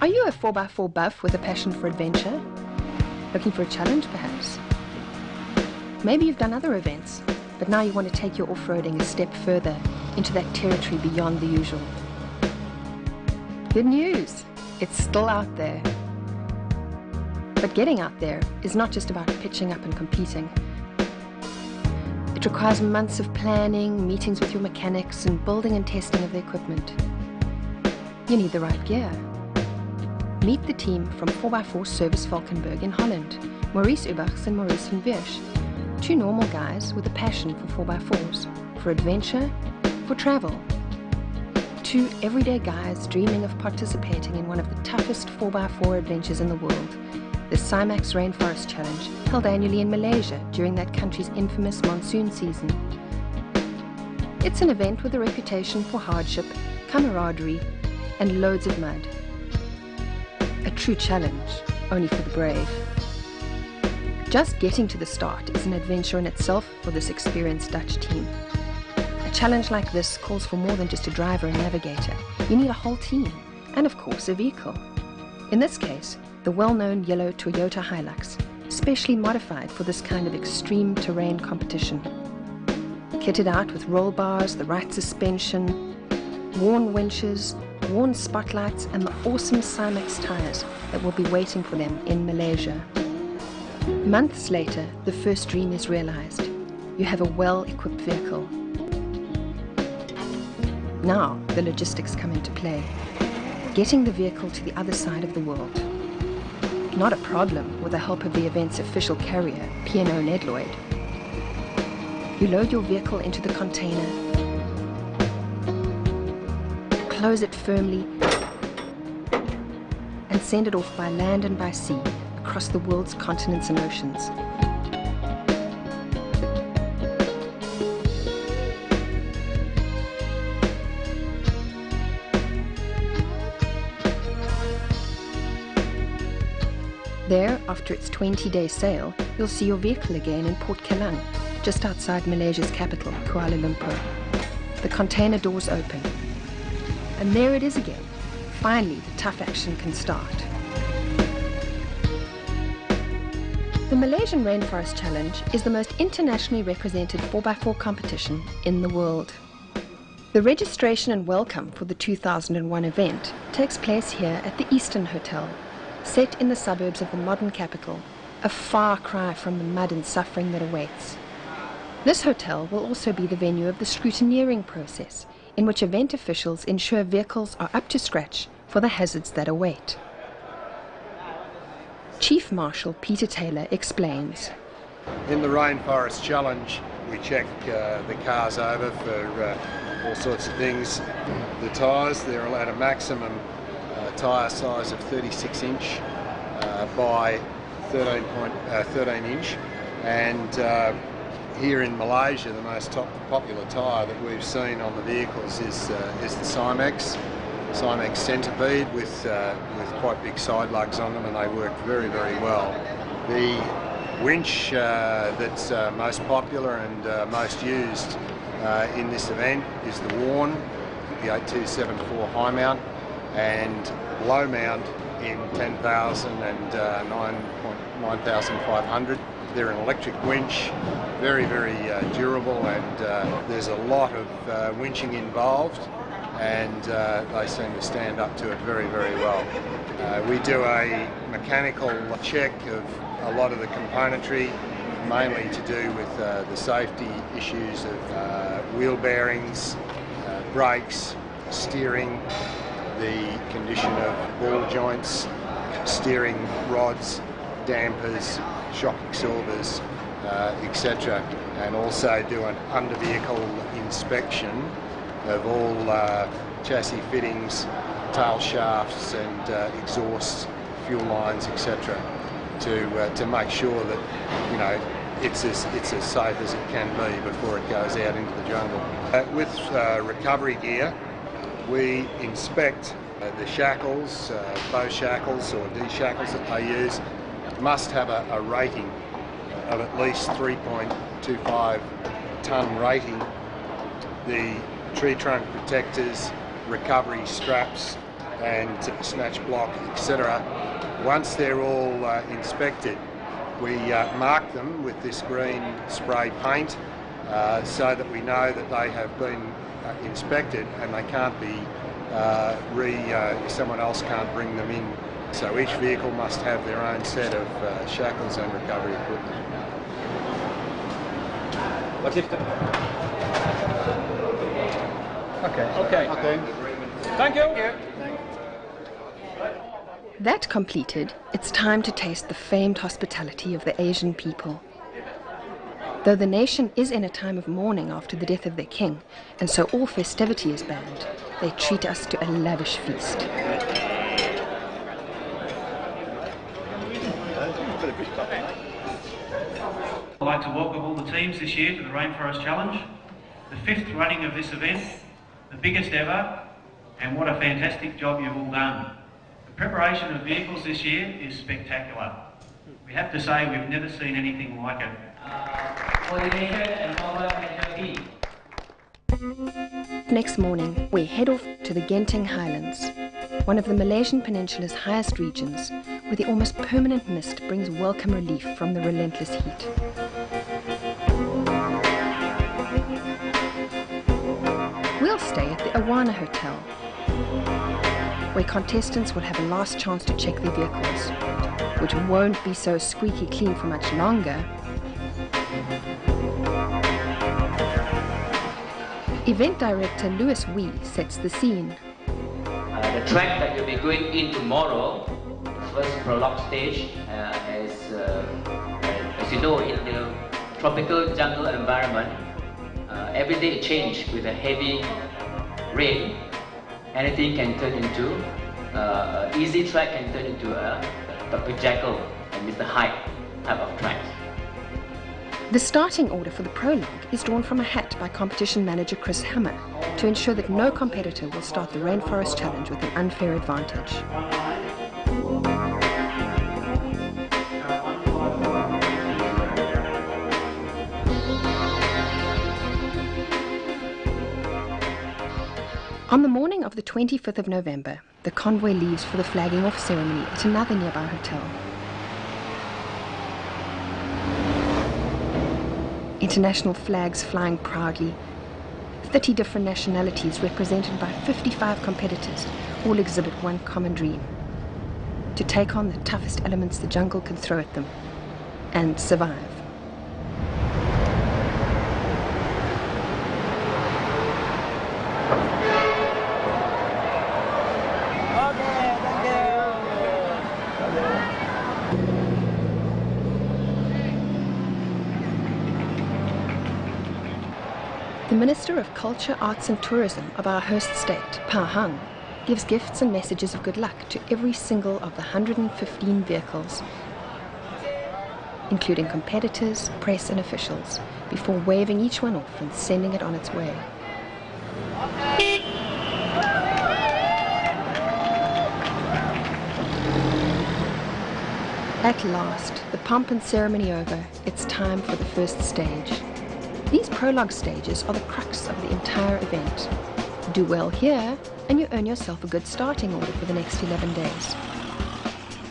Are you a 4x4 buff with a passion for adventure? Looking for a challenge, perhaps? Maybe you've done other events, but now you want to take your off-roading a step further into that territory beyond the usual. Good news! It's still out there. But getting out there is not just about pitching up and competing. It requires months of planning, meetings with your mechanics, and building and testing of the equipment. You need the right gear. Meet the team from 4x4 Service Valkenburg in Holland, Maurice Ubachs and Maurice van Viersch, two normal guys with a passion for 4x4s, for adventure, for travel. Two everyday guys dreaming of participating in one of the toughest 4x4 adventures in the world, the CIMAX Rainforest Challenge, held annually in Malaysia during that country's infamous monsoon season. It's an event with a reputation for hardship, camaraderie, and loads of mud. A true challenge, only for the brave. Just getting to the start is an adventure in itself for this experienced Dutch team. A challenge like this calls for more than just a driver and navigator. You need a whole team, and of course a vehicle. In this case, the well-known yellow Toyota Hilux, specially modified for this kind of extreme terrain competition. Kitted out with roll bars, the right suspension, worn winches, worn spotlights, and the awesome CIMAX tires that will be waiting for them in Malaysia. Months later, the first dream is realized. You have a well-equipped vehicle. Now, the logistics come into play. Getting the vehicle to the other side of the world. Not a problem with the help of the event's official carrier, P&O Nedloyd. You load your vehicle into the container, close it firmly, and send it off by land and by sea across the world's continents and oceans. There, after its 20-day sail, you'll see your vehicle again in Port Kelang, just outside Malaysia's capital, Kuala Lumpur. The container doors open. And there it is again. Finally, the tough action can start. The Malaysian Rainforest Challenge is the most internationally represented 4x4 competition in the world. The registration and welcome for the 2001 event takes place here at the Eastern Hotel, set in the suburbs of the modern capital, a far cry from the mud and suffering that awaits. This hotel will also be the venue of the scrutineering process, in which event officials ensure vehicles are up to scratch for the hazards that await. Chief Marshal Peter Taylor explains. In the Rainforest Challenge, we check the cars over for all sorts of things. The tyres, they're allowed a maximum tyre size of 36 inch by 13 inch, and here in Malaysia the most popular tyre that we've seen on the vehicles is the Cymex Centipede with quite big side lugs on them, and they work very, very well. The winch that's most popular and most used in this event is the Warn, the 8274 high mount, and low mount in 10,000 and 9,500. They're an electric winch, very, very durable, and there's a lot of winching involved, and they seem to stand up to it very, very well. We do a mechanical check of a lot of the componentry, mainly to do with the safety issues of wheel bearings, brakes, steering, the condition of ball joints, steering rods, dampers, shock absorbers, etc. And also do an under-vehicle inspection of all chassis fittings, tail shafts and exhaust, fuel lines, etc. to make sure that, you know, it's as safe as it can be before it goes out into the jungle. With recovery gear, we inspect the shackles, bow shackles or D-shackles that they use. Must have a rating of at least 3.25 tonne rating. The tree trunk protectors, recovery straps and snatch block, etc. Once they're all inspected, we mark them with this green spray paint so that we know that they have been inspected and they can't be someone else can't bring them in. So each vehicle must have their own set of shackles and recovery equipment. Okay. Thank you. That completed, it's time to taste the famed hospitality of the Asian people. Though the nation is in a time of mourning after the death of their king, and so all festivity is banned, they treat us to a lavish feast. I'd like to welcome all the teams this year to the Rainforest Challenge, the 5th running of this event, the biggest ever, and what a fantastic job you've all done. The preparation of vehicles this year is spectacular. We have to say we've never seen anything like it. Coordination and power agility. Next morning, we head off to the Genting Highlands, one of the Malaysian Peninsula's highest regions, where the almost permanent mist brings welcome relief from the relentless heat. We'll stay at the Awana Hotel, where contestants will have a last chance to check their vehicles, which won't be so squeaky clean for much longer. Event director Louis Wee sets the scene. The track that you'll be going in tomorrow, first prologue stage, as you know, in the tropical jungle environment, every day it changes with a heavy rain. Anything can turn into an easy track can turn into a Dr. Jekyll and Mr. Hyde type of tracks. The starting order for the prologue is drawn from a hat by competition manager Chris Hammer to ensure that no competitor will start the Rainforest Challenge with an unfair advantage. On the morning of the 25th of November, the convoy leaves for the flagging off ceremony at another nearby hotel. International flags flying proudly, 30 different nationalities represented by 55 competitors all exhibit one common dream: to take on the toughest elements the jungle can throw at them and survive. Minister of Culture, Arts and Tourism of our host state, Pahang, gives gifts and messages of good luck to every single of the 115 vehicles, including competitors, press and officials, before waving each one off and sending it on its way. At last, the pomp and ceremony over, it's time for the first stage. These prologue stages are the crux of the entire event. Do well here, and you earn yourself a good starting order for the next 11 days.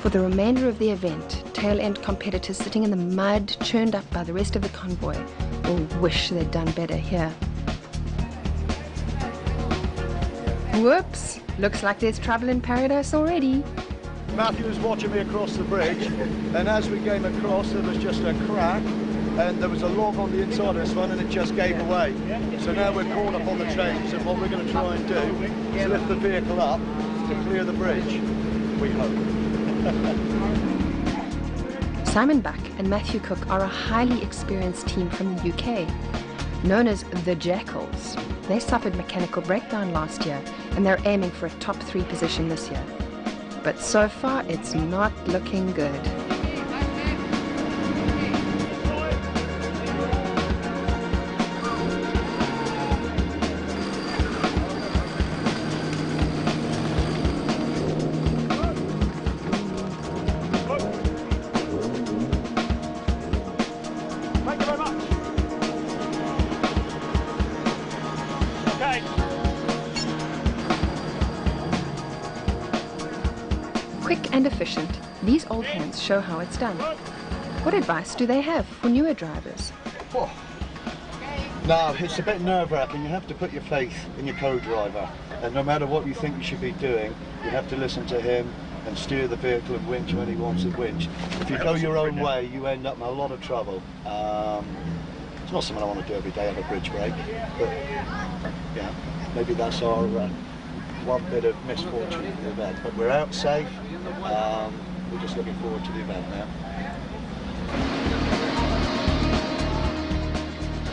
For the remainder of the event, tail-end competitors sitting in the mud, churned up by the rest of the convoy, will wish they'd done better here. Whoops! Looks like there's trouble in paradise already. Matthew was watching me across the bridge, and as we came across there was just a crack, and there was a log on the inside of this one, and it just gave away. So now we're caught up on the chains, and what we're going to try and do is lift the vehicle up to clear the bridge, we hope. Simon Buck and Matthew Cook are a highly experienced team from the UK, known as the Jackals. They suffered mechanical breakdown last year, and they're aiming for a top 3 position this year. But so far, it's not looking good. Thank you very much. Okay. Quick and efficient, these old hands show how it's done. What advice do they have for newer drivers? Oh. Now, it's a bit nerve-wracking. You have to put your faith in your co-driver, and no matter what you think you should be doing, you have to listen to him and steer the vehicle and winch when he wants it winched. If you go your own way, you end up in a lot of trouble. It's not something I want to do every day, have a bridge break, but yeah, maybe that's our one bit of misfortune in the event. But we're out safe. We're just looking forward to the event now.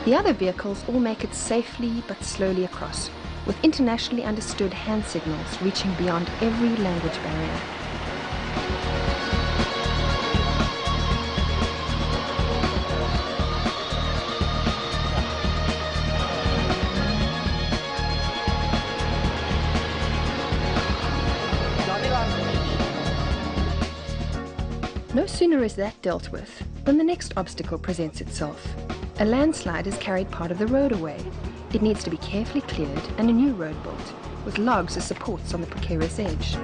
The other vehicles all make it safely but slowly across, with internationally understood hand signals reaching beyond every language barrier. No sooner is that dealt with than the next obstacle presents itself. A landslide has carried part of the road away. It needs to be carefully cleared and a new road built, with logs as supports on the precarious edge.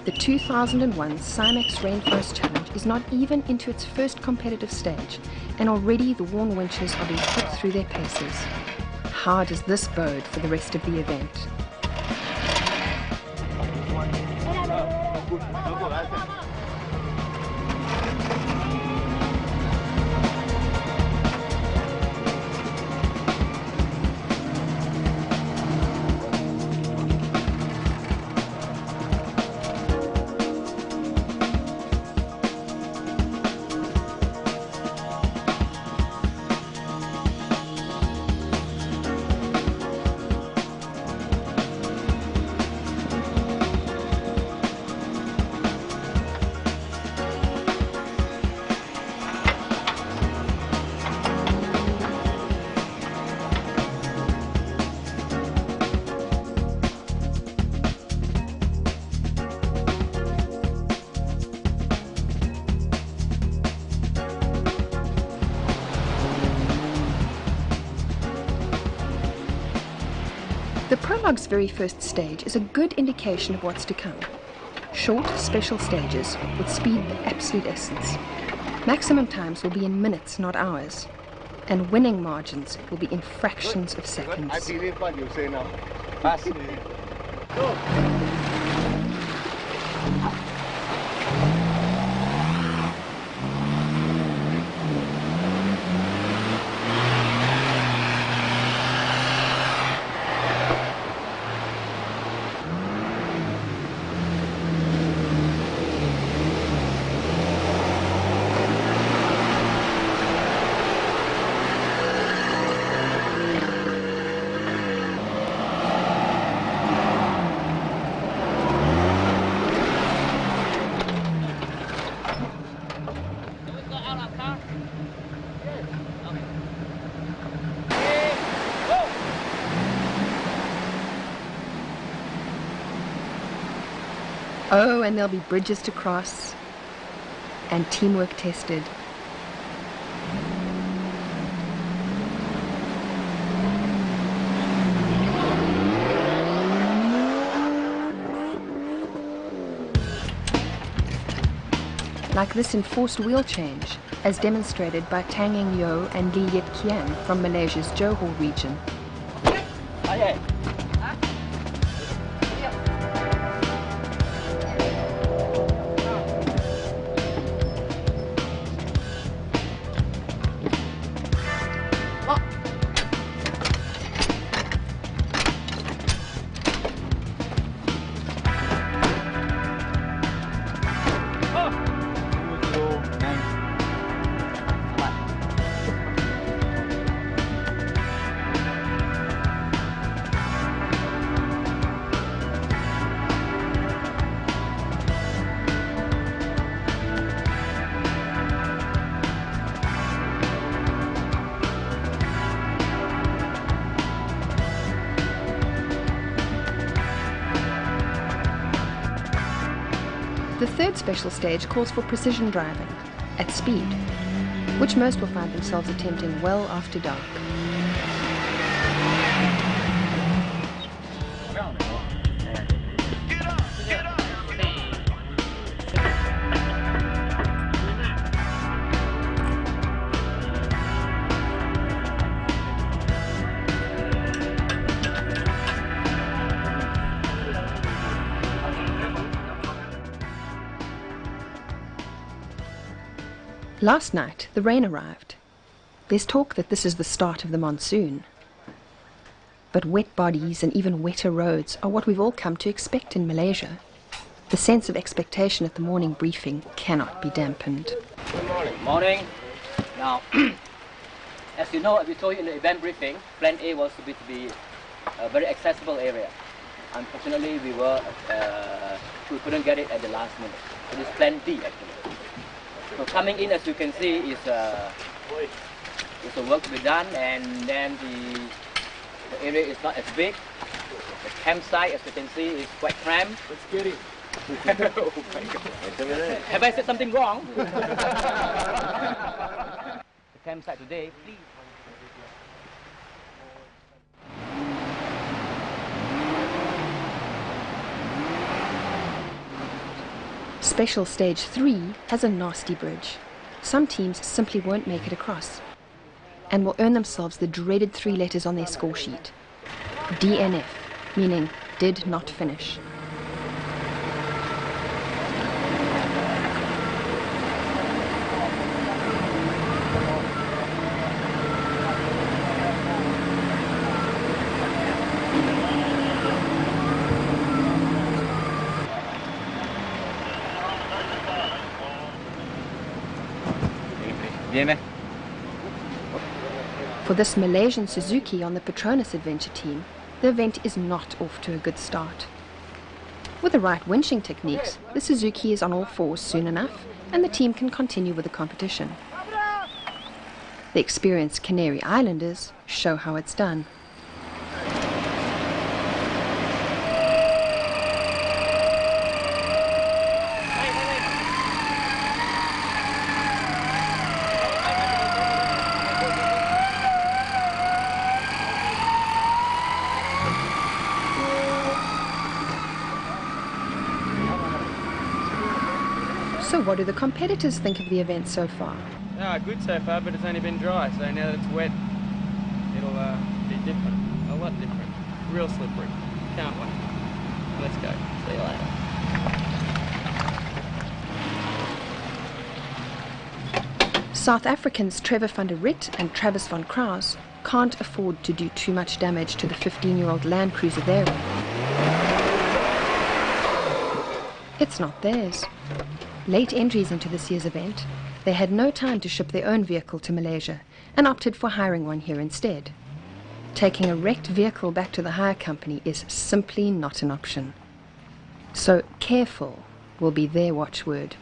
The 2001 Cymex Rainforest Challenge is not even into its first competitive stage, and already the worn winches are being put through their paces. How does this bode for the rest of the event? The prologue's very first stage is a good indication of what's to come. Short, special stages with speed the absolute essence. Maximum times will be in minutes, not hours. and winning margins will be in fractions of seconds. I believe what you say now. Pass. Go. Oh, and there'll be bridges to cross and teamwork tested. Like this enforced wheel change, as demonstrated by Tang Eng Yo and Li Yet Kian from Malaysia's Johor region. The third special stage calls for precision driving, at speed, which most will find themselves attempting well after dark. Last night, the rain arrived. There's talk that this is the start of the monsoon. But wet bodies and even wetter roads are what we've all come to expect in Malaysia. The sense of expectation at the morning briefing cannot be dampened. Good morning. Morning. Now, as you know, we told you in the event briefing, Plan A was to be a very accessible area. Unfortunately, we couldn't get it at the last minute. It is Plan B actually. So coming in, as you can see, is a work to be done, and then the area is not as big. The campsite, as you can see, is quite cramped. Let's get it. Oh my God. Have I said something wrong? The campsite today, please. Special Stage 3 has a nasty bridge. Some teams simply won't make it across and will earn themselves the dreaded 3 letters on their score sheet. DNF, meaning did not finish. For this Malaysian Suzuki on the Petronas Adventure team, the event is not off to a good start. With the right winching techniques, the Suzuki is on all fours soon enough, and the team can continue with the competition. The experienced Canary Islanders show how it's done. So what do the competitors think of the event so far? Good so far, but it's only been dry, so now that it's wet, it'll be different, a lot different. Real slippery. Can't wait. Let's go. See you later. South Africans Trevor van der Rit and Travis van Kraus can't afford to do too much damage to the 15-year-old Land Cruiser they're in. It's not theirs. Late entries into this year's event, they had no time to ship their own vehicle to Malaysia and opted for hiring one here instead. Taking a wrecked vehicle back to the hire company is simply not an option. So careful will be their watchword.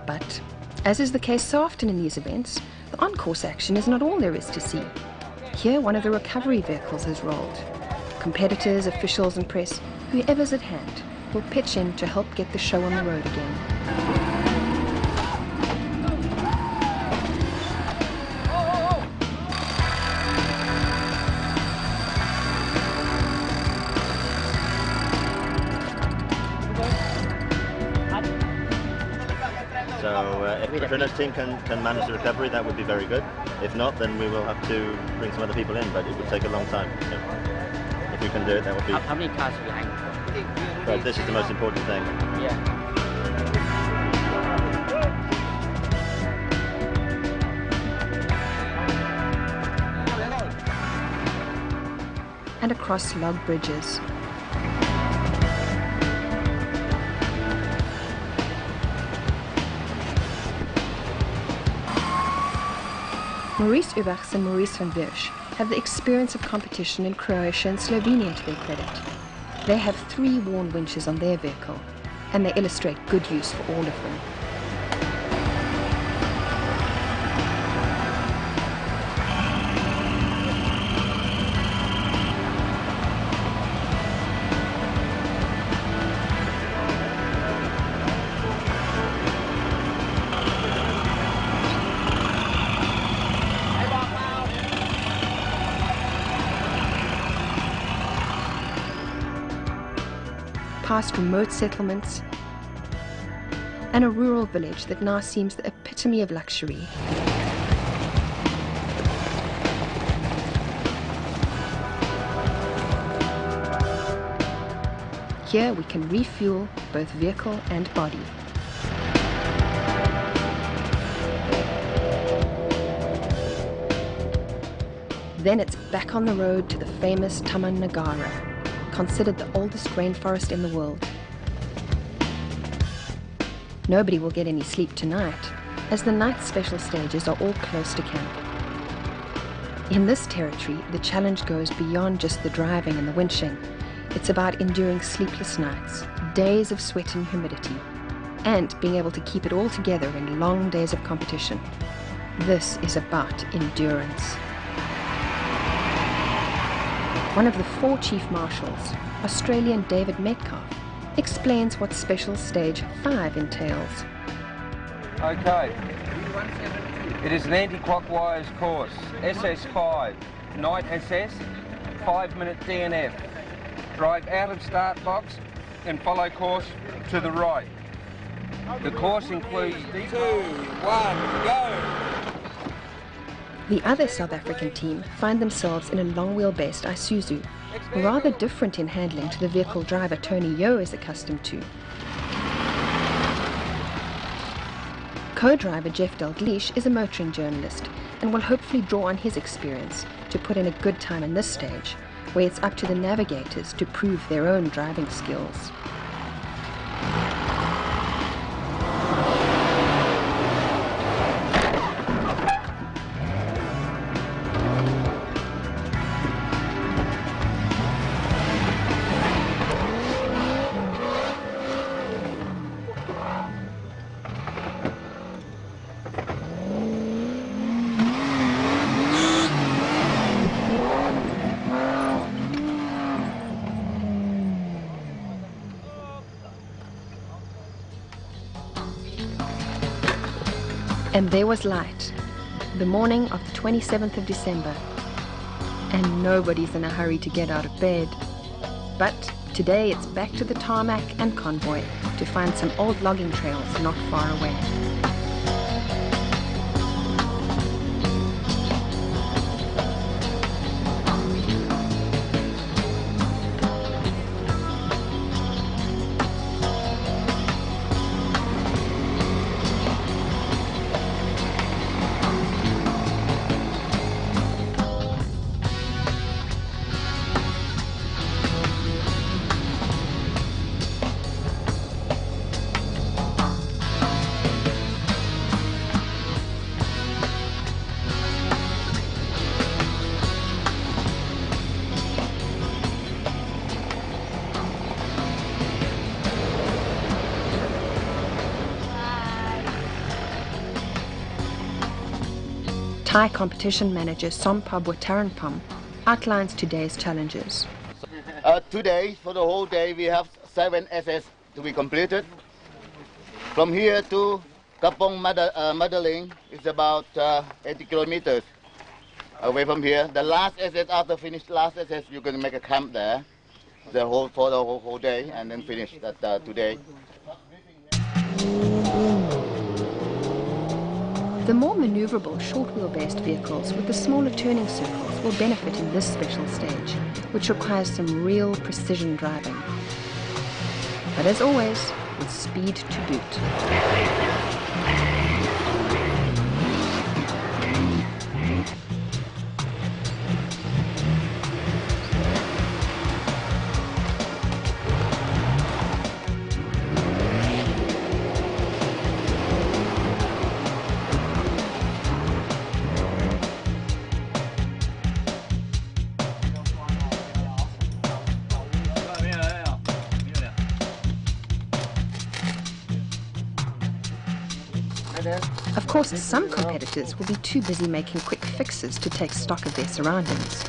But, as is the case so often in these events, the on-course action is not all there is to see. Here, one of the recovery vehicles has rolled. Competitors, officials and press, whoever's at hand, will pitch in to help get the show on the road again. So if Katrina's team can manage the recovery, that would be very good. If not, then we will have to bring some other people in, but it would take a long time. So if we can do it, that would be... How many cars behind? But this is the most important thing. Yeah. And across log bridges. Maurice Ubachs and Maurice van Wirsch have the experience of competition in Croatia and Slovenia to their credit. They have 3 worn winches on their vehicle, and they illustrate good use for all of them. Past remote settlements, and a rural village that now seems the epitome of luxury. Here we can refuel both vehicle and body. Then it's back on the road to the famous Taman Negara, considered the oldest rainforest in the world. Nobody will get any sleep tonight, as the night special stages are all close to camp. In this territory, the challenge goes beyond just the driving and the winching. It's about enduring sleepless nights, days of sweat and humidity, and being able to keep it all together in long days of competition. This is about endurance. One of the 4 chief marshals, Australian David Metcalf, explains what Special Stage 5 entails. Okay, it is an anti-clockwise course, SS5, night SS, 5-minute DNF. Drive out of start box and follow course to the right. The course includes 2, 1, go! The other South African team find themselves in a long-wheel-based Isuzu, rather different in handling to the vehicle driver Tony Yeo is accustomed to. Co-driver Jeff Dalglish is a motoring journalist and will hopefully draw on his experience to put in a good time in this stage, where it's up to the navigators to prove their own driving skills. And there was light, the morning of the 27th of December, and nobody's in a hurry to get out of bed. But today it's back to the tarmac and convoy to find some old logging trails not far away. Thai competition manager Sompab Wataranpam outlines today's challenges. Today, for the whole day, we have 7 SS to be completed. From here to Kapong Madaling is about 80 kilometers away from here. The last SS, after finish last SS, you're going to make a camp there for the whole day and then finish that today. The more maneuverable short-wheel-based vehicles with the smaller turning circles will benefit in this special stage, which requires some real precision driving. But as always, with speed to boot. Of course, some competitors will be too busy making quick fixes to take stock of their surroundings.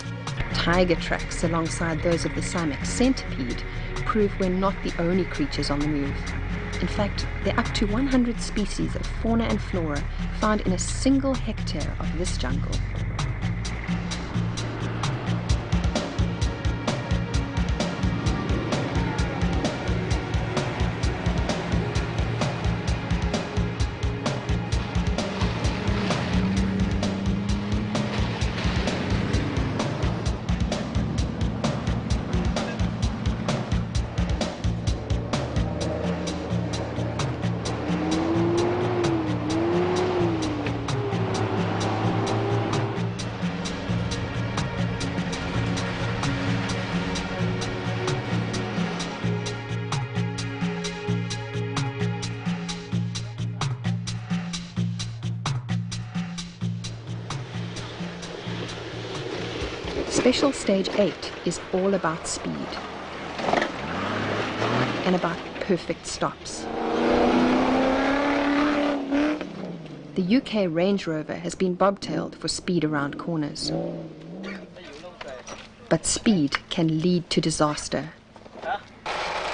Tiger tracks alongside those of the Siamese centipede prove we're not the only creatures on the move. In fact, there are up to 100 species of fauna and flora found in a single hectare of this jungle. Special Stage 8 is all about speed and about perfect stops. The UK Range Rover has been bobtailed for speed around corners. But speed can lead to disaster.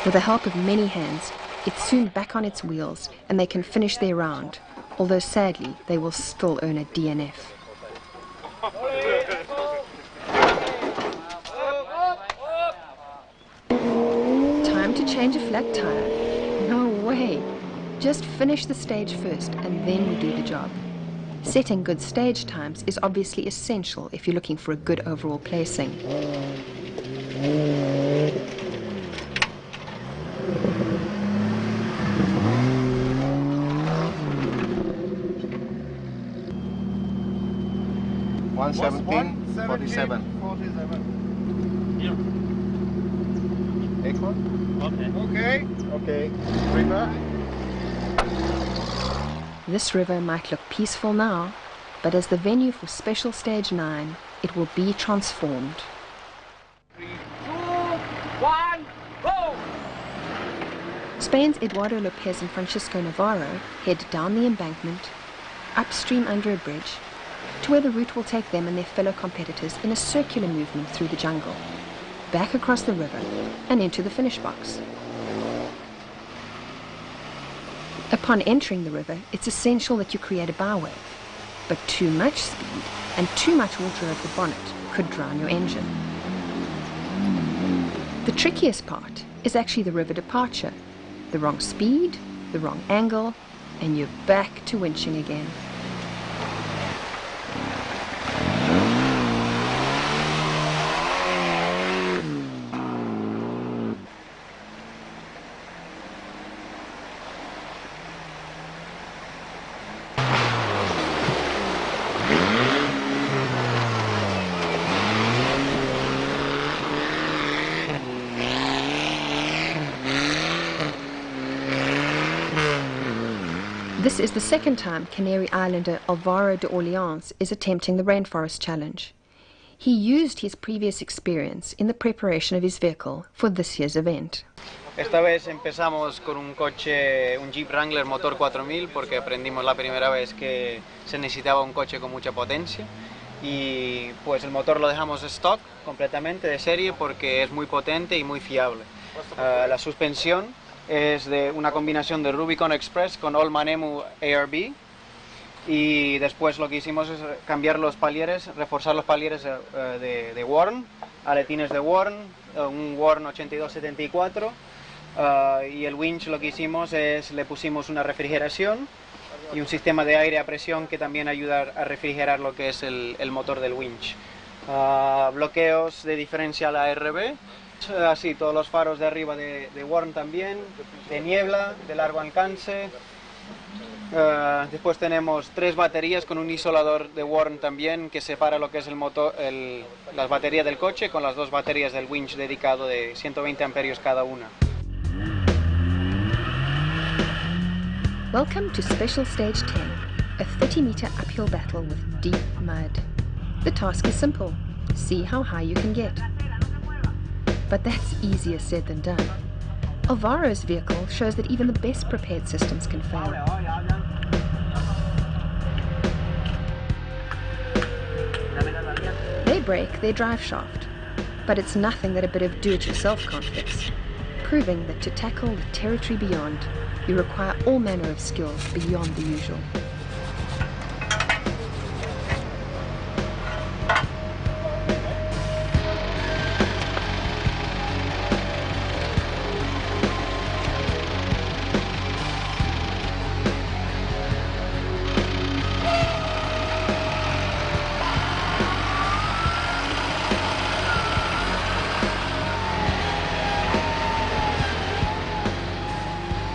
With the help of many hands, it's soon back on its wheels and they can finish their round, although sadly they will still earn a DNF. Time to change a flat tire? No way! Just finish the stage first and then we do the job. Setting good stage times is obviously essential if you're looking for a good overall placing. $117.47. Okay. River. This river might look peaceful now, but as the venue for Special Stage 9, it will be transformed. 3, 2, 1, go! Spain's Eduardo Lopez and Francisco Navarro head down the embankment, upstream under a bridge, to where the route will take them and their fellow competitors in a circular movement through the jungle, back across the river and into the finish box. Upon entering the river, it's essential that you create a bow wave, but too much speed and too much water over the bonnet could drown your engine. The trickiest part is actually the river departure. The wrong speed, the wrong angle, and you're back to winching again. This is the second time Canary Islander Alvaro de Orleans is attempting the Rainforest Challenge. He used his previous experience in the preparation of his vehicle for this year's event. Esta vez empezamos con un coche, un Jeep Wrangler motor 4000, porque aprendimos la primera vez que se necesitaba un coche con mucha potencia, y pues el motor lo dejamos stock completamente de serie porque es muy potente y muy fiable. La suspensión es de una combinación de Rubicon Express con Allman Emu ARB, y después lo que hicimos es cambiar los palieres, reforzar los palieres de Warn, aletines de Warn, un Warn 8274, y el winch lo que hicimos es le pusimos una refrigeración y un sistema de aire a presión que también ayuda a refrigerar lo que es el motor del winch. Bloqueos de diferencial ARB, así todos los faros de arriba de Warn también, de niebla, de largo alcance. Después tenemos 3 baterías con un isolador de Warn también que separa lo que es el motor, las baterías del coche con las 2 baterías del winch dedicado de 120 amperios cada una. Welcome to Special Stage 10, a 30-meter uphill battle with deep mud. The task is simple. See how high you can get. But that's easier said than done. Alvaro's vehicle shows that even the best prepared systems can fail. They break their drive shaft, but it's nothing that a bit of do-it-yourself can't fix, proving that to tackle the territory beyond, you require all manner of skills beyond the usual.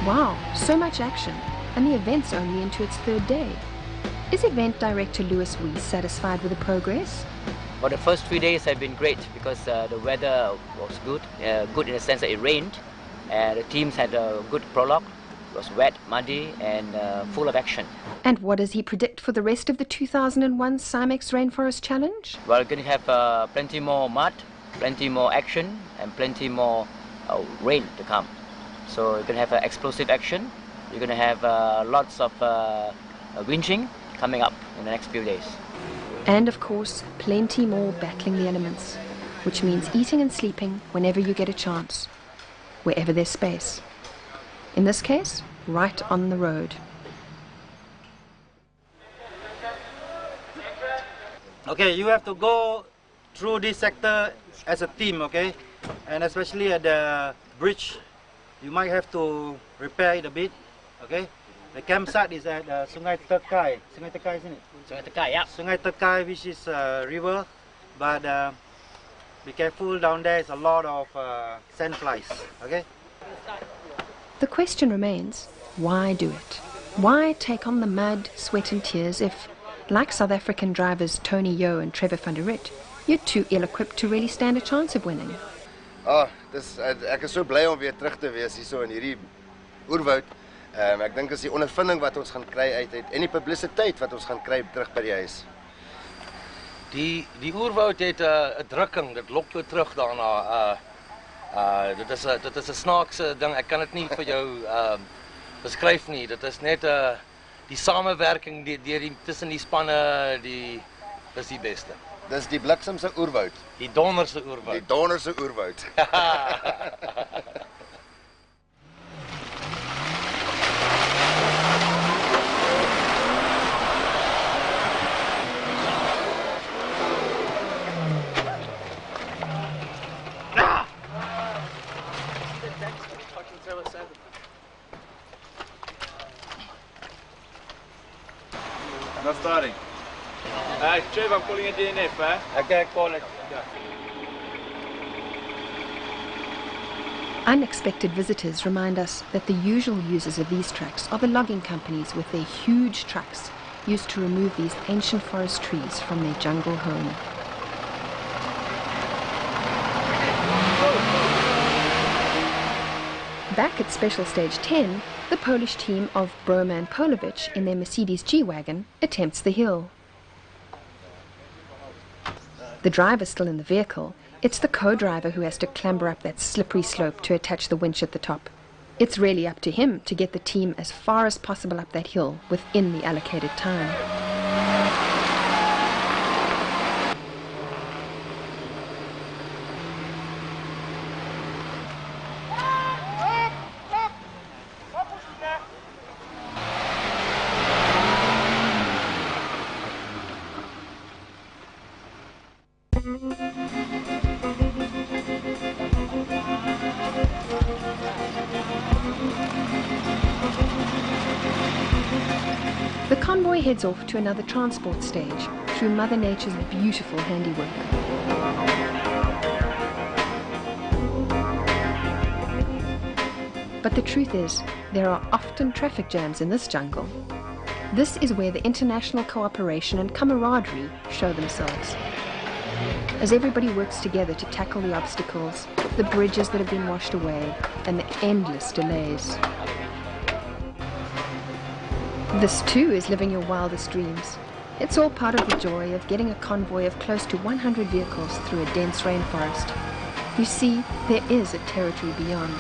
Wow, so much action, and the event's only into its 3rd day. Is event director Louis Weiss satisfied with the progress? Well, the first 3 days have been great because the weather was good, good in the sense that it rained. The teams had a good prologue. It was wet, muddy, and full of action. And what does he predict for the rest of the 2001 Cymex Rainforest Challenge? Well, we're going to have plenty more mud, plenty more action, and plenty more rain to come. So you're going to have explosive action. You're going to have lots of winching coming up in the next few days. And of course, plenty more battling the elements, which means eating and sleeping whenever you get a chance, wherever there's space. In this case, right on the road. Okay, you have to go through this sector as a team, okay? And especially at the bridge, you might have to repair it a bit, okay? The campsite is at Sungai Tekai. Sungai Tekai, isn't it? Sungai Tekai, yeah. Sungai Tekai, which is a river, but be careful down there. Is a lot of sandflies, okay? The question remains, why do it? Why take on the mud, sweat and tears if, like South African drivers Tony Yeo and Trevor van der Rit, you're too ill-equipped to really stand a chance of winning? Ek is so bly om weer terug te wees hier so in hierdie oerwoud. Ek dink is die ondervinding wat ons gaan kry uit en die publisiteit wat ons gaan kry terug by die huis. Die oerwoud het 'n drukking, dit lok jou terug daarna. Dit is 'n snaakse ding. Ek kan dit nie vir jou beskryf nie. Dit is net die samewerking tussen die spanne, is die beste. Dis die bliksemse oerwoud. Die donderse oerwoud. Die donderse oerwoud. Not starting. Trev, I'm calling a DNF, eh? Okay, call it. Unexpected visitors remind us that the usual users of these tracks are the logging companies with their huge trucks used to remove these ancient forest trees from their jungle home. Back at Special Stage 10, the Polish team of Broma and Polovich in their Mercedes G-Wagon attempts the hill. The driver's still in the vehicle. It's the co-driver who has to clamber up that slippery slope to attach the winch at the top. It's really up to him to get the team as far as possible up that hill within the allocated time. The convoy heads off to another transport stage through Mother Nature's beautiful handiwork. But the truth is, there are often traffic jams in this jungle. This is where the international cooperation and camaraderie show themselves. As everybody works together to tackle the obstacles, the bridges that have been washed away, and the endless delays. This too is living your wildest dreams. It's all part of the joy of getting a convoy of close to 100 vehicles through a dense rainforest. You see, there is a territory beyond.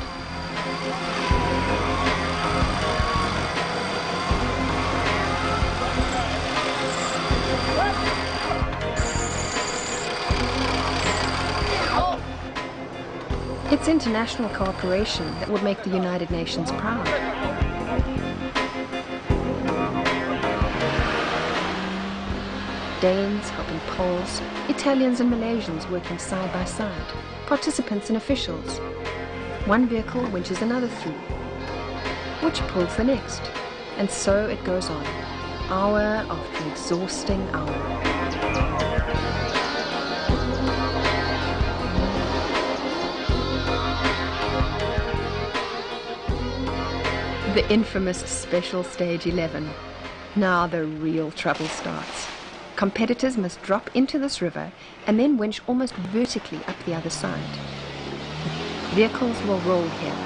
It's international cooperation that would make the United Nations proud. Danes helping Poles, Italians and Malaysians working side by side, participants and officials. One vehicle winches another through, which pulls the next, and so it goes on, hour after exhausting hour. The infamous Special Stage 11. Now the real trouble starts. Competitors must drop into this river and then winch almost vertically up the other side. Vehicles will roll here.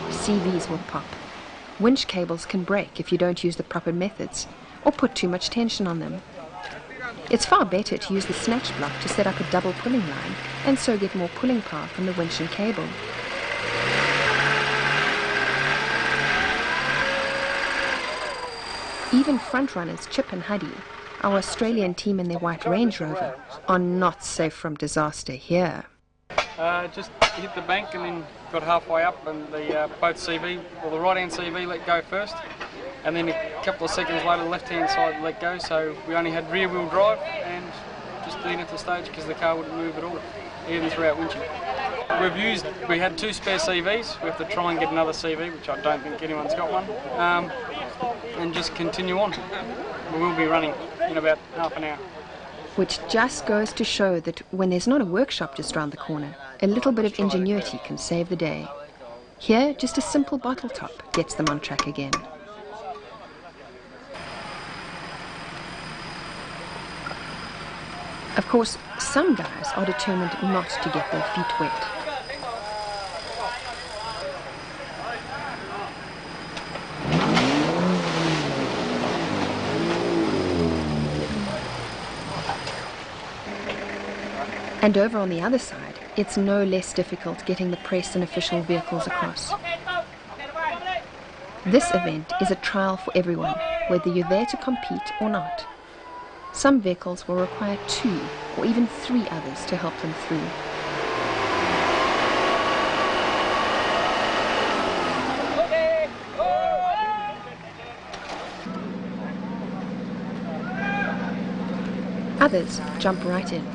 CVs will pop. Winch cables can break if you don't use the proper methods or put too much tension on them. It's far better to use the snatch block to set up a double pulling line and so get more pulling power from the winch and cable. Even frontrunners Chip and Huddy, our Australian team in their white Range Rover, are not safe from disaster here. Just hit the bank and then got halfway up and the both CV, or the right hand CV let go first, and then a couple of seconds later the left hand side let go, so we only had rear wheel drive and just lean at the stage because the car wouldn't move at all, even throughout winching. We had 2 spare CVs. We have to try and get another CV, which I don't think anyone's got one, and just continue on. We will be running in about half an hour. Which just goes to show that when there's not a workshop just round the corner, a little bit of ingenuity can save the day. Here, just a simple bottle top gets them on track again. Of course, some guys are determined not to get their feet wet. And over on the other side, it's no less difficult getting the press and official vehicles across. This event is a trial for everyone, whether you're there to compete or not. Some vehicles will require 2 or even 3 others to help them through. Others jump right in.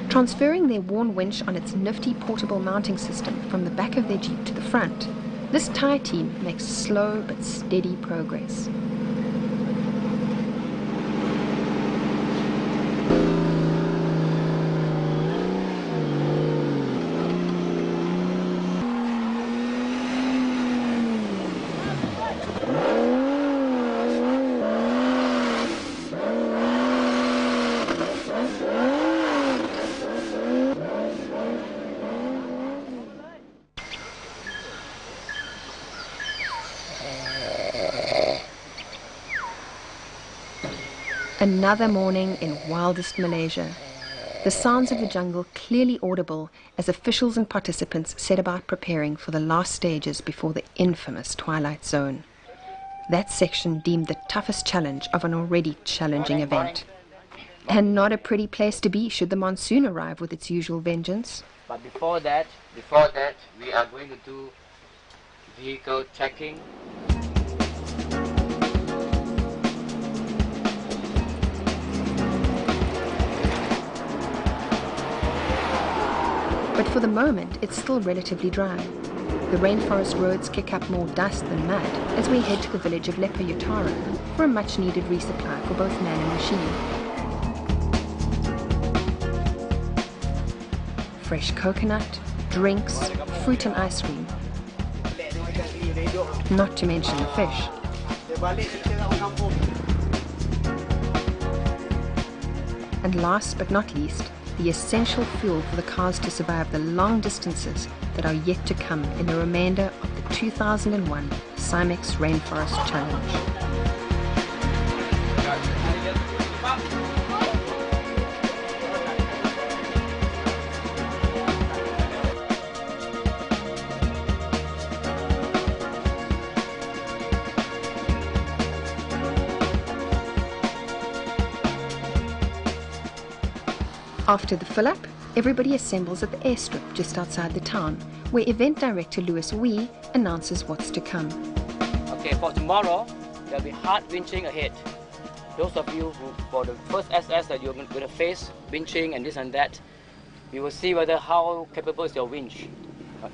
Transferring their worn winch on its nifty portable mounting system from the back of their Jeep to the front, this Thai team makes slow but steady progress. Another morning in wildest Malaysia. The sounds of the jungle clearly audible as officials and participants set about preparing for the last stages before the infamous twilight zone. That section deemed the toughest challenge of an already challenging event. And not a pretty place to be should the monsoon arrive with its usual vengeance. But before that, we are going to do vehicle checking. But for the moment, it's still relatively dry. The rainforest roads kick up more dust than mud as we head to the village of Lepayutara for a much-needed resupply for both man and machine. Fresh coconut, drinks, fruit and ice cream. Not to mention the fish. And last but not least, the essential fuel for the cars to survive the long distances that are yet to come in the remainder of the 2001 Cymex Rainforest Challenge. After the fill-up, everybody assembles at the airstrip just outside the town, where event director Louis Wee announces what's to come. Okay, for tomorrow, there'll be hard winching ahead. Those of you who, for the first SS that you're going to face, winching and this and that, we will see whether how capable is your winch.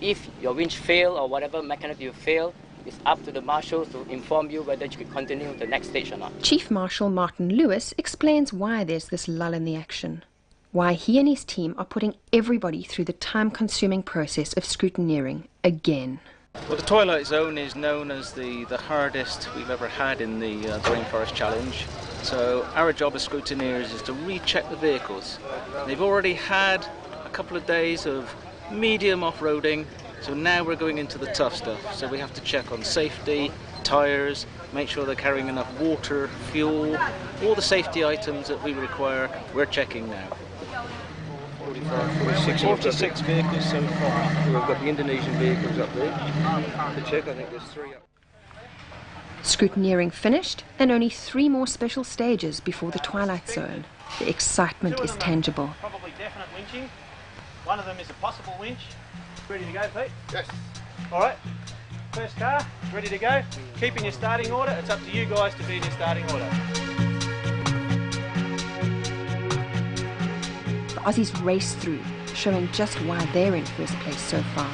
If your winch fail or whatever mechanism you fail, it's up to the marshals to inform you whether you can continue the next stage or not. Chief Marshal Martin Lewis explains why there's this lull in the action. Why he and his team are putting everybody through the time-consuming process of scrutineering again. Well, the Twilight Zone is known as the hardest we've ever had in the Rainforest Challenge. So our job as scrutineers is to recheck the vehicles. They've already had a couple of days of medium off-roading, so now we're going into the tough stuff. So we have to check on safety, tyres, make sure they're carrying enough water, fuel, all the safety items that we require, we're checking now. 46 vehicles so far. We've got the Indonesian vehicles up there to check. I think there's 3 up. Scrutineering finished, and only 3 more special stages before the Twilight Zone. The excitement is tangible. Probably definite winching. One of them is a possible winch. Ready to go, Pete? Yes. All right. First car, ready to go. Keep in your starting order. It's up to you guys to be in your starting order. The Aussies race through, showing just why they're in first place so far.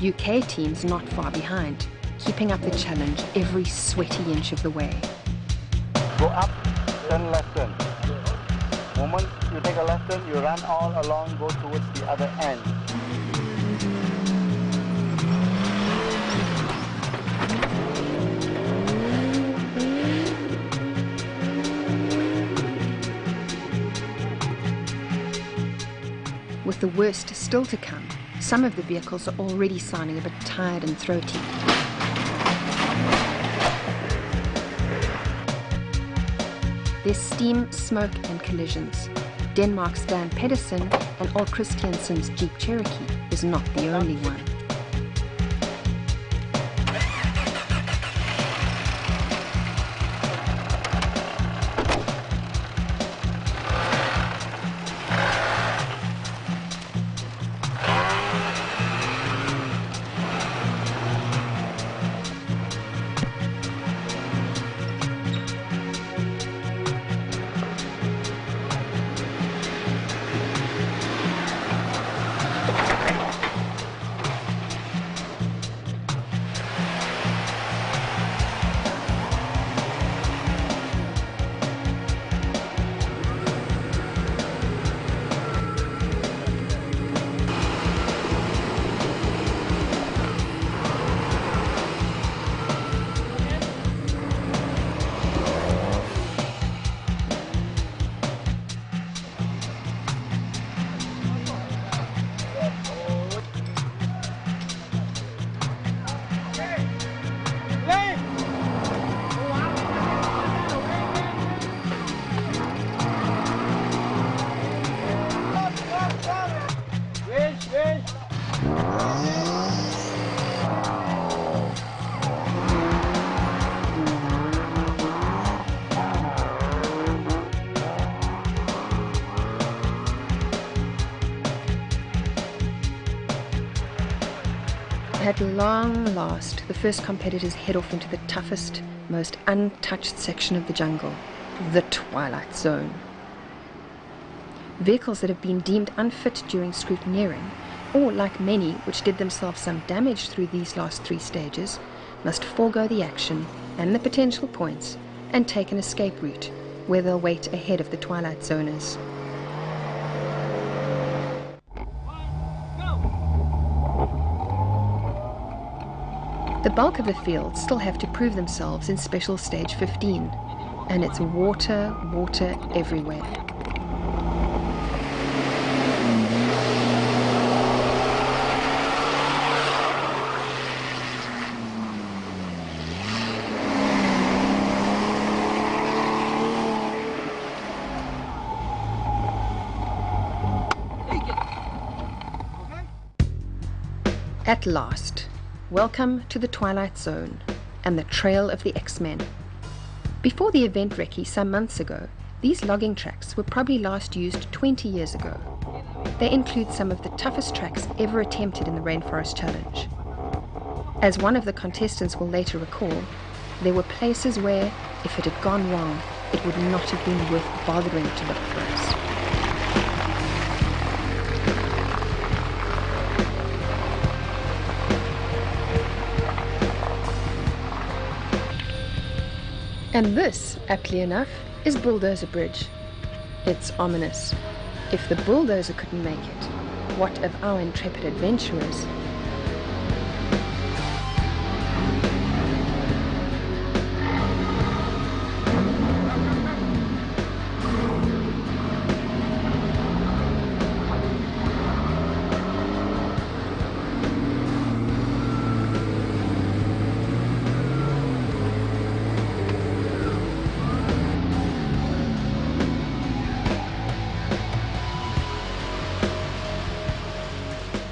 The UK team's not far behind, keeping up the challenge every sweaty inch of the way. Go up, turn left turn. Moment you take a left turn, you run all along, go towards the other end. With the worst still to come, some of the vehicles are already sounding a bit tired and throaty. There's steam, smoke and collisions. Denmark's Dan Pedersen and Ole Christiansen's Jeep Cherokee is not the only one. At long last, the first competitors head off into the toughest, most untouched section of the jungle, the twilight zone. Vehicles that have been deemed unfit during scrutineering, or like many which did themselves some damage through these last 3 stages, must forego the action and the potential points and take an escape route where they'll wait ahead of the twilight zoners. The bulk of the field still have to prove themselves in Special Stage 15, and it's water, water everywhere. At last, welcome to the Twilight Zone and the Trail of the X-Men. Before the event recce some months ago, these logging tracks were probably last used 20 years ago. They include some of the toughest tracks ever attempted in the Rainforest Challenge. As one of the contestants will later recall, there were places where, if it had gone wrong, it would not have been worth bothering to look for us. And this, aptly enough, is Bulldozer Bridge. It's ominous. If the bulldozer couldn't make it, what of our intrepid adventurers?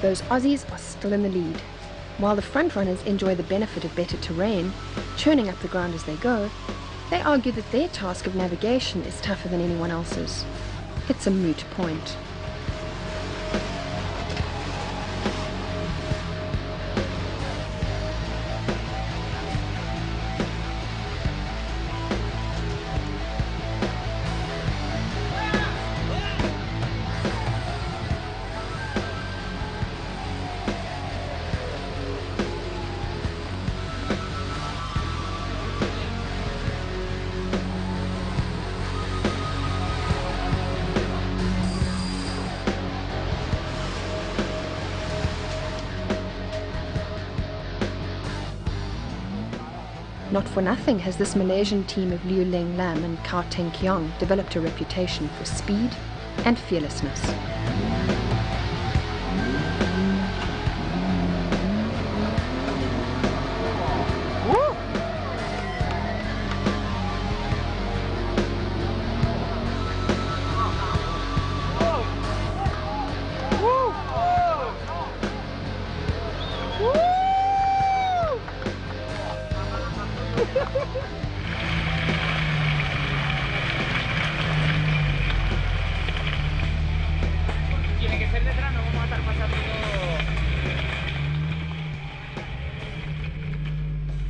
Those Aussies are still in the lead. While the frontrunners enjoy the benefit of better terrain, churning up the ground as they go, they argue that their task of navigation is tougher than anyone else's. It's a moot point. Not for nothing has this Malaysian team of Liu Leng Lam and Kao Teng Kiong developed a reputation for speed and fearlessness.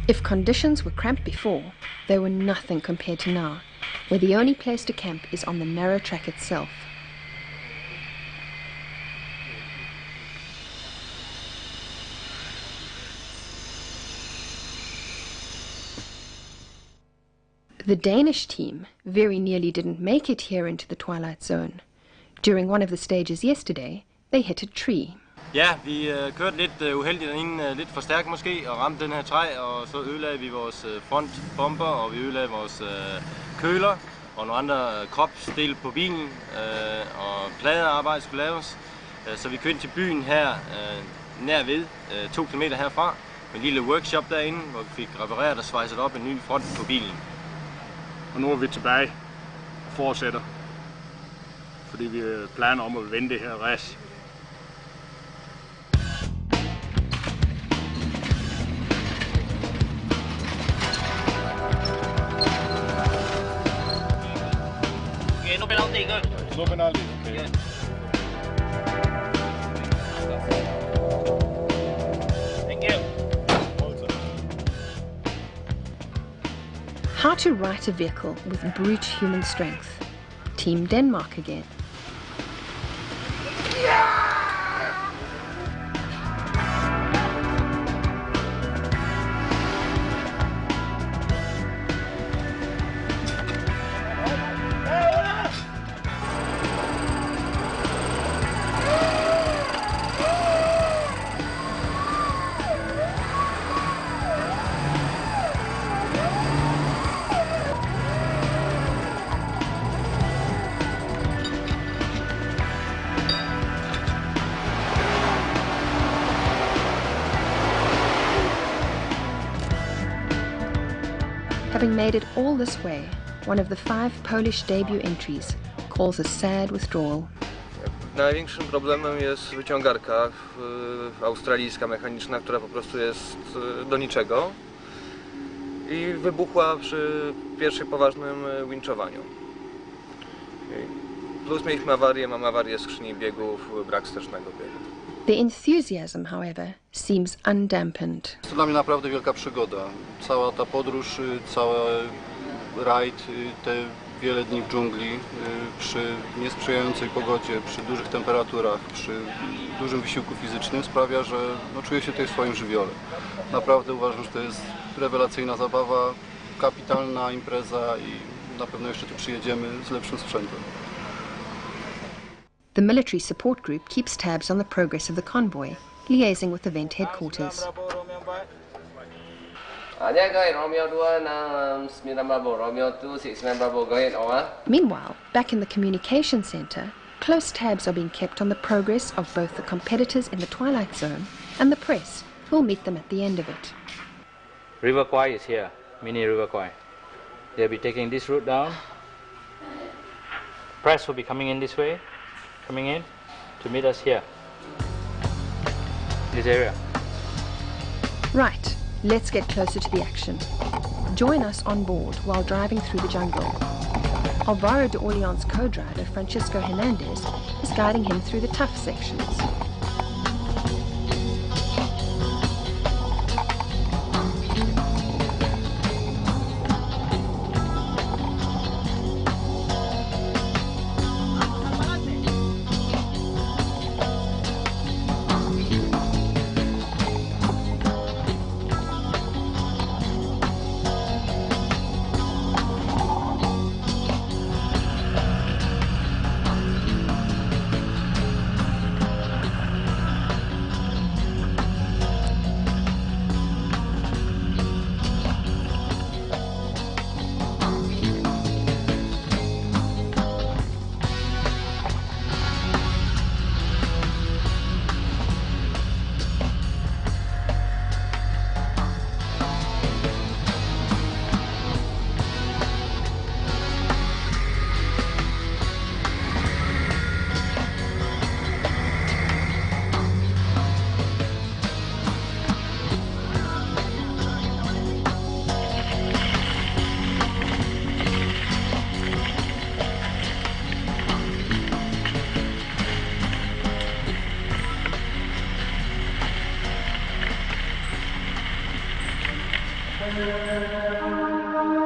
If conditions were cramped before, they were nothing compared to now, where the only place to camp is on the narrow track itself. The Danish team very nearly didn't make it here into the Twilight Zone. During one of the stages yesterday, they hit a tree. Ja, vi kørte lidt uheldigt derinde, lidt for stærkt måske, og ramte den her træ, og så ødelagde vi vores frontbomber, og vi ødelagde vores køler, og nogle andre kropsdele på bilen, og pladearbejde skulle laves. Så vi kørte til byen her, nær ved, 2 km herfra, med en lille workshop derinde, hvor vi fik repareret og svejset op en ny front på bilen. Og nu er vi tilbage og fortsætter, fordi vi planer om at vinde det her race. No penalty, good. No penalty, okay. Yeah. Thank you. How to right a vehicle with brute human strength. Team Denmark again. Having made it all this way, one of the 5 Polish debut entries calls a sad withdrawal. Największym problemem jest wyciągarka australijska mechaniczna, która po prostu jest do niczego i wybuchła przy pierwszym poważnym winczowaniu. Plus mieliśmy awarię, mam awarię skrzyni biegów, brak wstecznego biegu. The enthusiasm, however, seems undampened. Jest to dla mnie naprawdę wielka przygoda. Cała ta podróż, cały rajd, te wiele dni w dżungli, przy niesprzyjającej pogodzie, przy dużych temperaturach, przy dużym wysiłku fizycznym sprawia, że czuję się tutaj w swoim żywiole. Naprawdę uważam, że to jest rewelacyjna zabawa, kapitalna impreza i na pewno jeszcze tu przyjedziemy z lepszym sprzętem. The military support group keeps tabs on the progress of the convoy, liaising with event headquarters. Meanwhile, back in the communication center, close tabs are being kept on the progress of both the competitors in the twilight zone and the press, who will meet them at the end of it. River Kwai is here, mini River Kwai. They'll be taking this route down. Press will be coming in this way, coming in to meet us here, this area. Right, let's get closer to the action. Join us on board while driving through the jungle. Alvaro de Orleans' co-driver, Francisco Hernandez, is guiding him through the tough sections.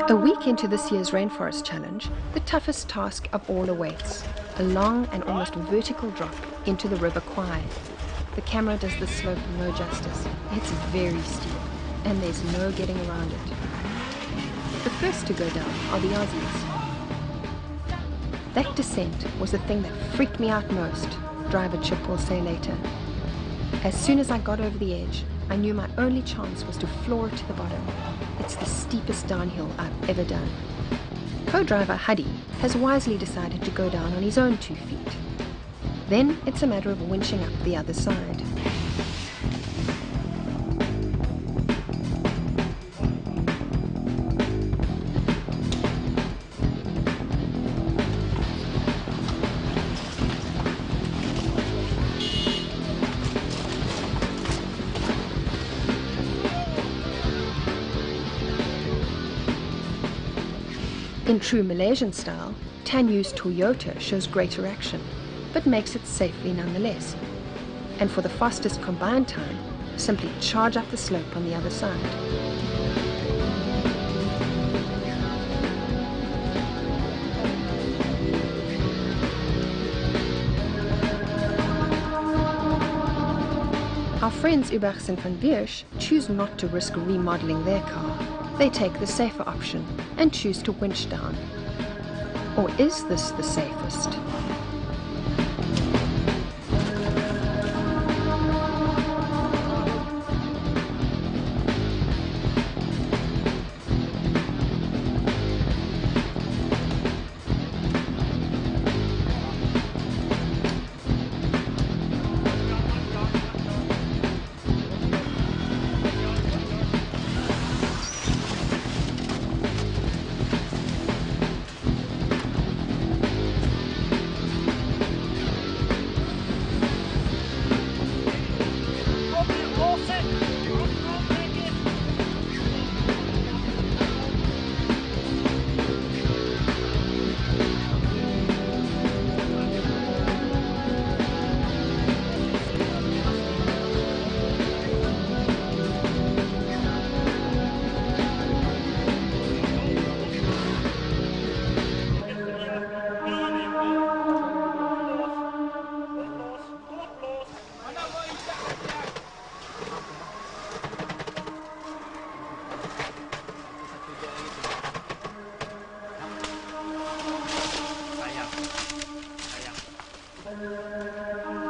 A week into this year's Rainforest Challenge, the toughest task of all awaits, a long and almost vertical drop into the River Kwai. The camera does the slope no justice. It's very steep, and there's no getting around it. The first to go down are the Aussies. That descent was the thing that freaked me out most, driver Chip will say later. As soon as I got over the edge, I knew my only chance was to floor it to the bottom. It's the steepest downhill I've ever done. Co-driver Huddy has wisely decided to go down on his own 2 feet. Then it's a matter of winching up the other side. In true Malaysian style, Tanyu's Toyota shows greater action, but makes it safely nonetheless. And for the fastest combined time, simply charge up the slope on the other side. Our friends Ubachs and van Biersch choose not to risk remodeling their car. They take the safer option and choose to winch down. Or is this the safest?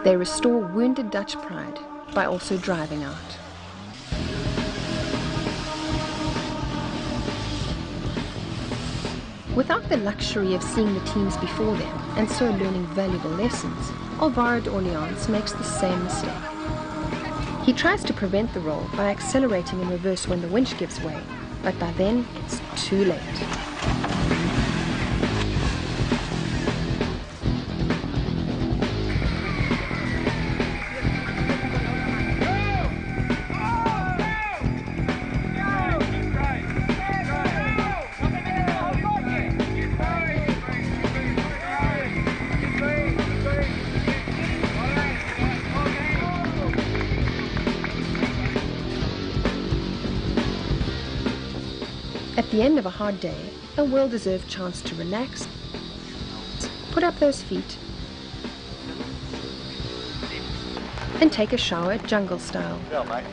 They restore wounded Dutch pride by also driving out. Without the luxury of seeing the teams before them and so learning valuable lessons, Alvaro de Orleans makes the same mistake. He tries to prevent the roll by accelerating in reverse when the winch gives way, but by then it's too late. At the end of a hard day, a well-deserved chance to relax, put up those feet, and take a shower jungle style. Yeah, mate.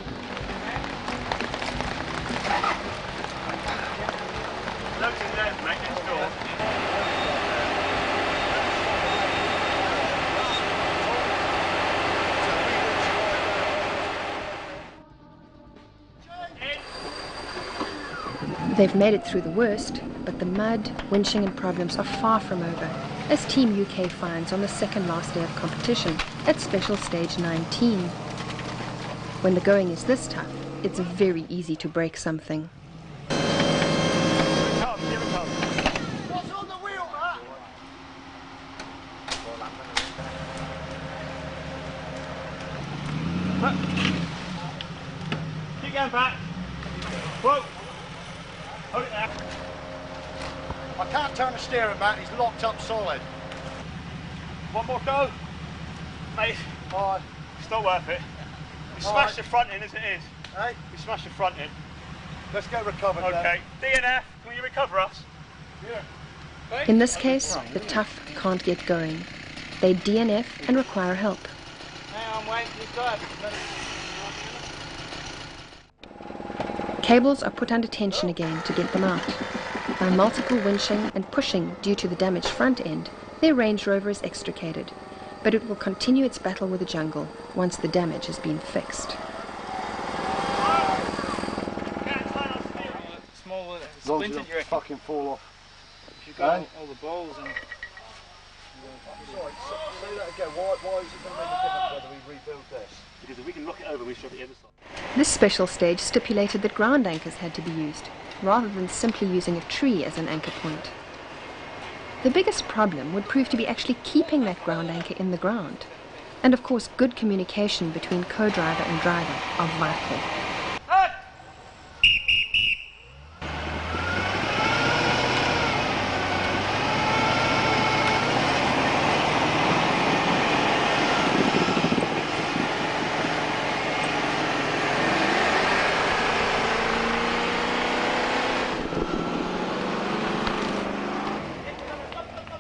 They've made it through the worst, but the mud, winching and problems are far from over, as Team UK finds on the second last day of competition at Special Stage 19. When the going is this tough, it's very easy to break something. What's on the wheel, Matt? Keep going back. Whoa. Hold it there. I can't turn the steering, Matt. He's locked up solid. One more go. Mate, it's not worth it. We smashed the front in as it is. Hey? We smashed the front in. Let's get recovered. Okay. DNF, can you recover us? Yeah. In this case, the tough can't get going. They DNF and require help. Hang on, wait, you drive. Cables are put under tension again to get them out. By multiple winching and pushing due to the damaged front end, their Range Rover is extricated, but it will continue its battle with the jungle once the damage has been fixed. Small Splinter, you reckon? Fucking fall off. If you've got all the balls and... Sorry, say that again. Why is it going to make a difference whether we rebuild this? Because if we can knock it over, we should have the other side. This special stage stipulated that ground anchors had to be used, rather than simply using a tree as an anchor point. The biggest problem would prove to be actually keeping that ground anchor in the ground. And of course, good communication between co-driver and driver are vital.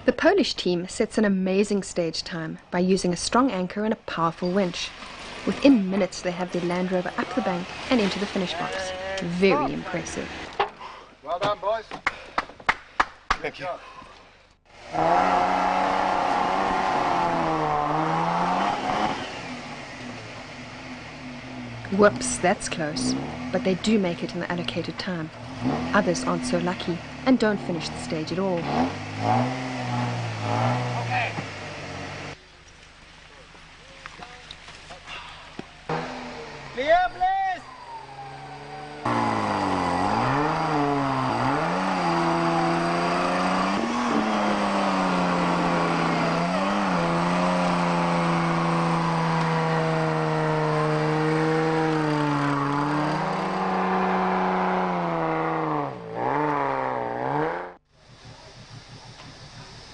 The Polish team sets an amazing stage time by using a strong anchor and a powerful winch. Within minutes they have their Land Rover up the bank and into the finish box. Very impressive. Well done, boys. Thank you. Whoops, that's close. But they do make it in the allocated time. Others aren't so lucky and don't finish the stage at all. Okay. Clear, please.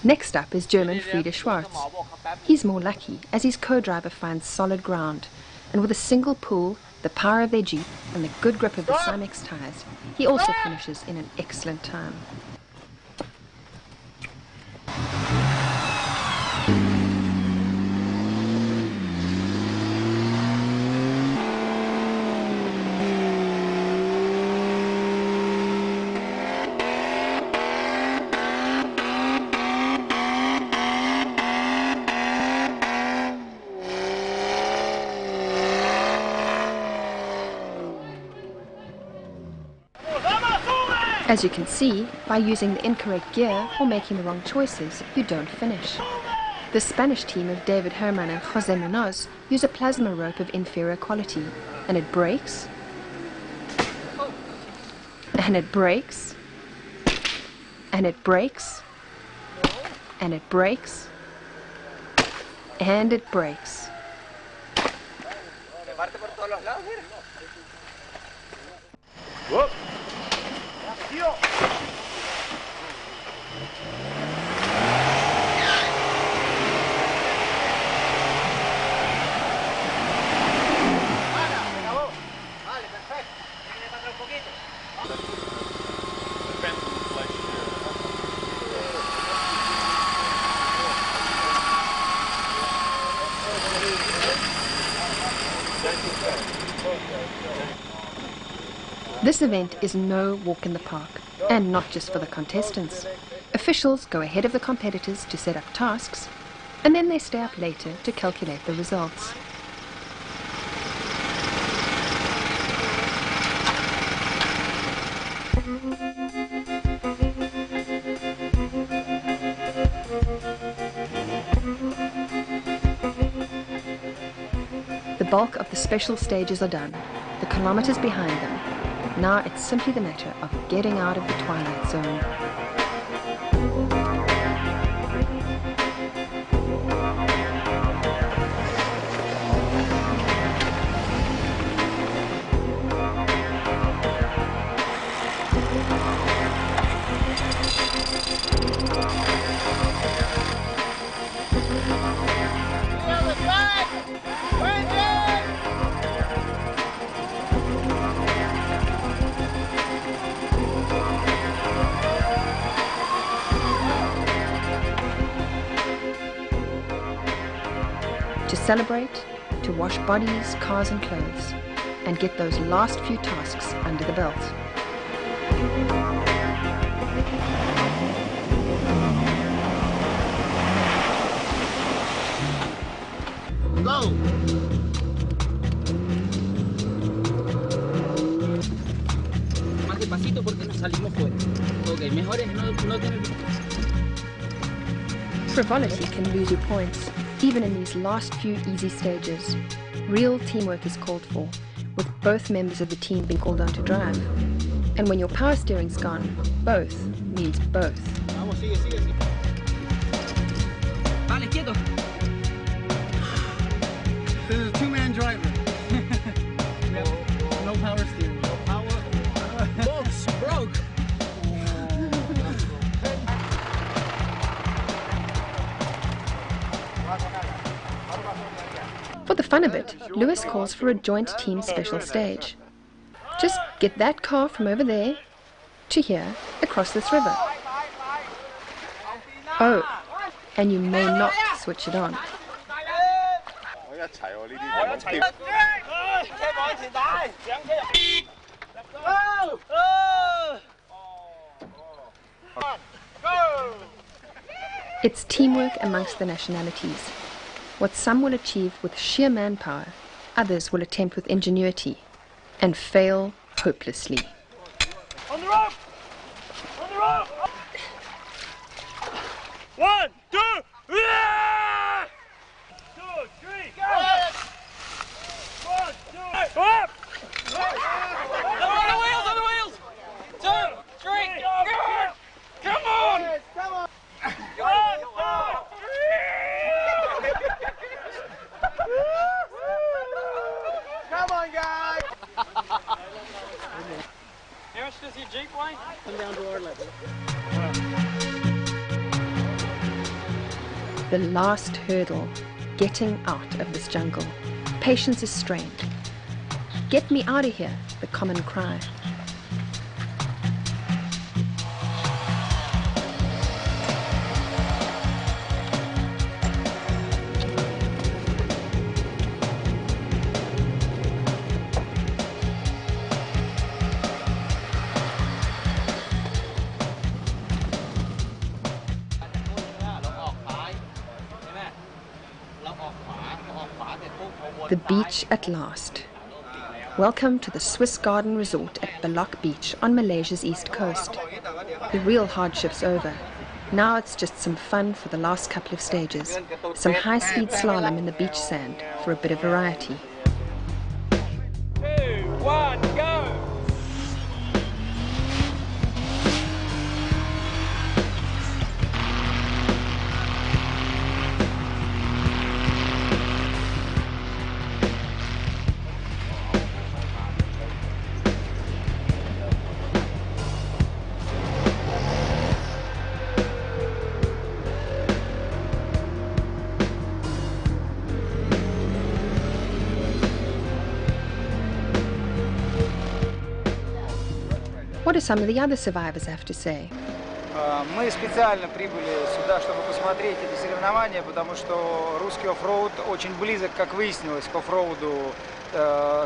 Next up is German Friede Schwarz. He's more lucky as his co-driver finds solid ground, and with a single pull, the power of their Jeep and the good grip of the Simex tyres, he also finishes in an excellent time. As you can see, by using the incorrect gear or making the wrong choices, you don't finish. The Spanish team of David Herman and Jose Munoz use a plasma rope of inferior quality, and it breaks, and it breaks, and it breaks, and it breaks, and it breaks. Whoop. This event is no walk in the park, and not just for the contestants. Officials go ahead of the competitors to set up tasks, and then they stay up later to calculate the results. The bulk of the special stages are done, the kilometers behind them. Now it's simply the matter of getting out of the twilight zone. To celebrate, to wash bodies, cars and clothes, and get those last few tasks under the belt. Go! Más despacito porque nos salimos fuera. Ok, mejor es no tener... Frivolity can lose you points, even in these last few easy stages. Real teamwork is called for, with both members of the team being called on to drive. And when your power steering's gone, both means both. Vamos, sigue, sigue, sigue. Vale, quieto. This is a two-man driver. We have no power steering. No power. Box broke. For the fun of it, Lewis calls for a joint team special stage. Just get that car from over there to here across this river. Oh, and you may not switch it on. It's teamwork amongst the nationalities. What some will achieve with sheer manpower, others will attempt with ingenuity and fail hopelessly. On the rope! On the rope! 1, 2, 2, 3, go! 1, 2, up! On the wheels! 2, 3, go! Come on! Come on! 1, 2, 3! Come on, guys! How much does your Jeep weigh? Come down to our level. The last hurdle, getting out of this jungle. Patience is strained. Get me out of here, the common cry. The beach at last. Welcome to the Swiss Garden Resort at Balak Beach on Malaysia's east coast. The real hardship's over. Now it's just some fun for the last couple of stages. Some high-speed slalom in the beach sand for a bit of variety. 2, 1, go! What do some of the other survivors have to say? Мы специально прибыли сюда, чтобы посмотреть эти соревнования, потому что русский оффроуд очень близок, как выяснилось, к оффроуду,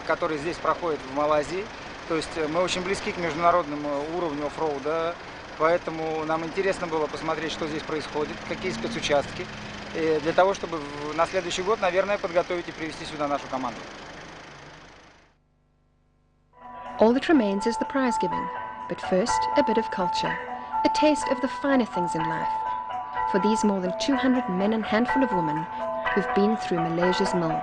который здесь проходит в Малайзии. То есть мы очень близки к международному уровню оффроуда, поэтому нам интересно было посмотреть, что здесь происходит, какие спецучастки, для того, чтобы на следующий год, наверное, подготовить и привести сюда нашу команду. All that remains is the prize giving. But first, a bit of culture, a taste of the finer things in life. For these more than 200 men and handful of women who've been through Malaysia's mill.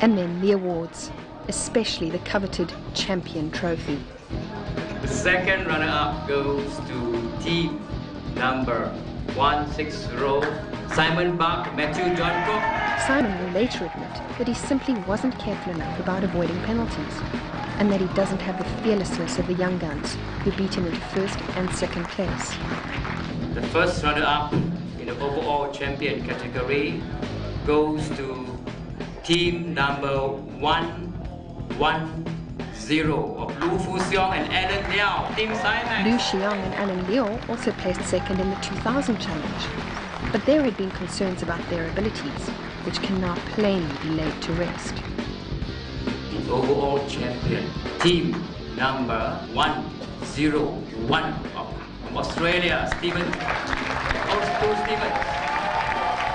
And then the awards, especially the coveted champion trophy. The second runner-up goes to team number 160, Simon Buck, Matthew John Cook. Simon will later admit that he simply wasn't careful enough about avoiding penalties, and that he doesn't have the fearlessness of the young guns who beat him into first and second place. The first runner-up in the overall champion category goes to team number 110 of Lu Fuxiong and Alan Liao, Team Simon. Lu Xiong and Alan Liao also placed second in the 2000 challenge, but there had been concerns about their abilities, which can now plainly be laid to rest. The overall champion, team number 101 from Australia, Stephen. Old school Stephen.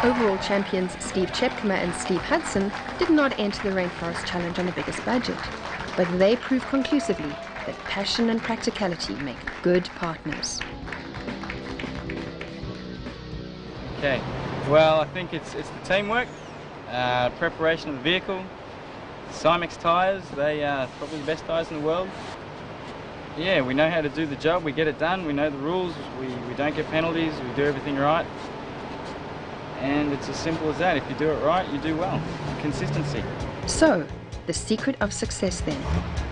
Overall champions Steve Chepkema and Steve Hudson did not enter the Rainforest Challenge on the biggest budget, but they proved conclusively that passion and practicality make good partners. Okay, well, I think it's the teamwork, preparation of the vehicle, Cymex tyres, they are probably the best tyres in the world. Yeah, we know how to do the job, we get it done, we know the rules, we don't get penalties, we do everything right. And it's as simple as that. If you do it right, you do well. Consistency. So, The secret of success then,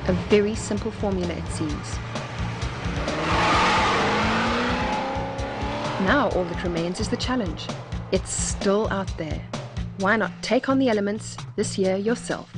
a very simple formula it seems. Now all that remains is the challenge. It's still out there. Why not take on the elements this year yourself?